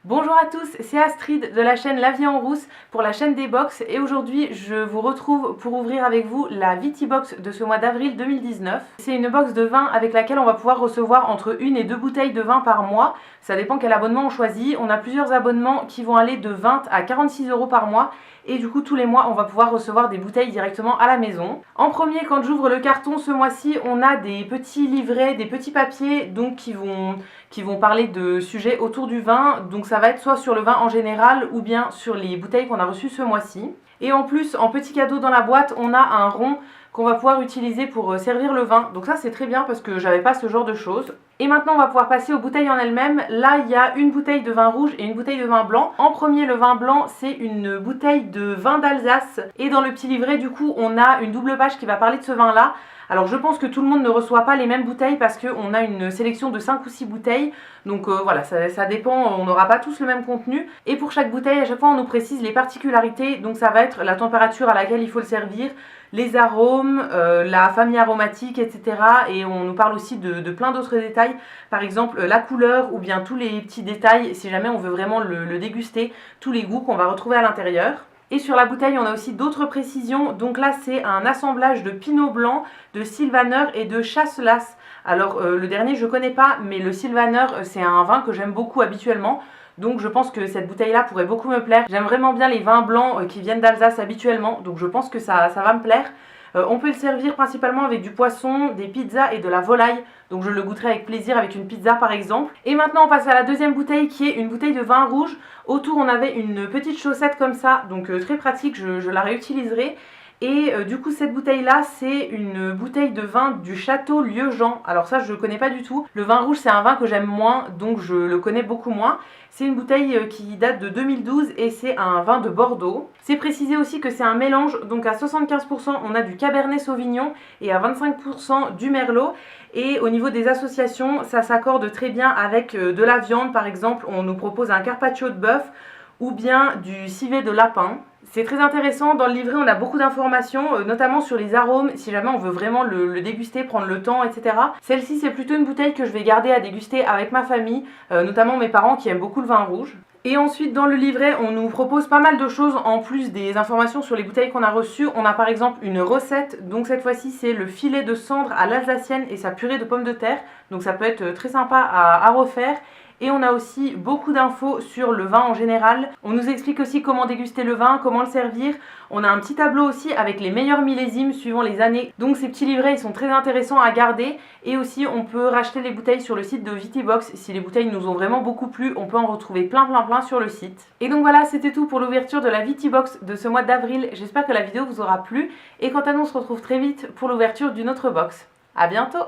Bonjour à tous, c'est Astrid de la chaîne La Vie en Rousse pour la chaîne des box et aujourd'hui je vous retrouve pour ouvrir avec vous la Vitibox de ce mois d'avril 2019. C'est une box de vin avec laquelle on va pouvoir recevoir entre 1 et 2 bouteilles de vin par mois. Ça dépend quel abonnement on choisit. On a plusieurs abonnements qui vont aller de 20 à 46 € par mois. Et du coup tous les mois on va pouvoir recevoir des bouteilles directement à la maison. En premier, quand j'ouvre le carton ce mois-ci, on a des petits livrets, des petits papiers donc qui vont parler de sujets autour du vin. Donc ça va être soit sur le vin en général ou bien sur les bouteilles qu'on a reçues ce mois-ci. Et en plus, en petit cadeau dans la boîte, on a un rond qu'on va pouvoir utiliser pour servir le vin. Donc ça c'est très bien parce que j'avais pas ce genre de choses. Et maintenant on va pouvoir passer aux bouteilles en elles-mêmes. Là il y a une bouteille de vin rouge et une bouteille de vin blanc. En premier, le vin blanc, c'est une bouteille de vin d'Alsace. Et dans le petit livret du coup on a une double page qui va parler de ce vin là. Alors je pense que tout le monde ne reçoit pas les mêmes bouteilles parce qu'on a une sélection de 5 ou 6 bouteilles. Donc voilà, ça dépend, on n'aura pas tous le même contenu. Et pour chaque bouteille, à chaque fois on nous précise les particularités. Donc ça va être la température à laquelle il faut le servir, les arômes, la famille aromatique, etc. Et on nous parle aussi de plein d'autres détails. Par exemple la couleur ou bien tous les petits détails si jamais on veut vraiment le déguster. Tous les goûts qu'on va retrouver à l'intérieur. Et sur la bouteille, on a aussi d'autres précisions. Donc là, c'est un assemblage de Pinot Blanc, de Sylvaner et de Chasselas. Alors, le dernier, je ne connais pas, mais le Sylvaner, c'est un vin que j'aime beaucoup habituellement. Donc je pense que cette bouteille-là pourrait beaucoup me plaire. J'aime vraiment bien les vins blancs qui viennent d'Alsace habituellement. Donc je pense que ça va me plaire. On peut le servir principalement avec du poisson, des pizzas et de la volaille. Donc je le goûterai avec plaisir avec une pizza par exemple. Et maintenant on passe à la deuxième bouteille qui est une bouteille de vin rouge. Autour on avait une petite chaussette comme ça, donc très pratique, je la réutiliserai. Et du coup cette bouteille là c'est une bouteille de vin du château Lieujean. Alors ça je ne connais pas du tout. Le vin rouge c'est un vin que j'aime moins donc je le connais beaucoup moins. C'est une bouteille qui date de 2012 et c'est un vin de Bordeaux. C'est précisé aussi que c'est un mélange, donc à 75% on a du Cabernet Sauvignon et à 25% du Merlot. Et au niveau des associations ça s'accorde très bien avec de la viande par exemple. On nous propose un carpaccio de bœuf ou bien du civet de lapin. C'est très intéressant, dans le livret on a beaucoup d'informations, notamment sur les arômes, si jamais on veut vraiment le déguster, prendre le temps, etc. Celle-ci c'est plutôt une bouteille que je vais garder à déguster avec ma famille, notamment mes parents qui aiment beaucoup le vin rouge. Et ensuite dans le livret on nous propose pas mal de choses en plus des informations sur les bouteilles qu'on a reçues. On a par exemple une recette, donc cette fois-ci c'est le filet de cendre à l'alsacienne et sa purée de pommes de terre. Donc ça peut être très sympa à refaire. Et on a aussi beaucoup d'infos sur le vin en général. On nous explique aussi comment déguster le vin, comment le servir. On a un petit tableau aussi avec les meilleurs millésimes suivant les années. Donc ces petits livrets ils sont très intéressants à garder. Et aussi on peut racheter les bouteilles sur le site de Vitibox. Si les bouteilles nous ont vraiment beaucoup plu, on peut en retrouver plein sur le site. Et donc voilà, c'était tout pour l'ouverture de la Vitibox de ce mois d'avril. J'espère que la vidéo vous aura plu. Et quant à nous, on se retrouve très vite pour l'ouverture d'une autre box. A bientôt!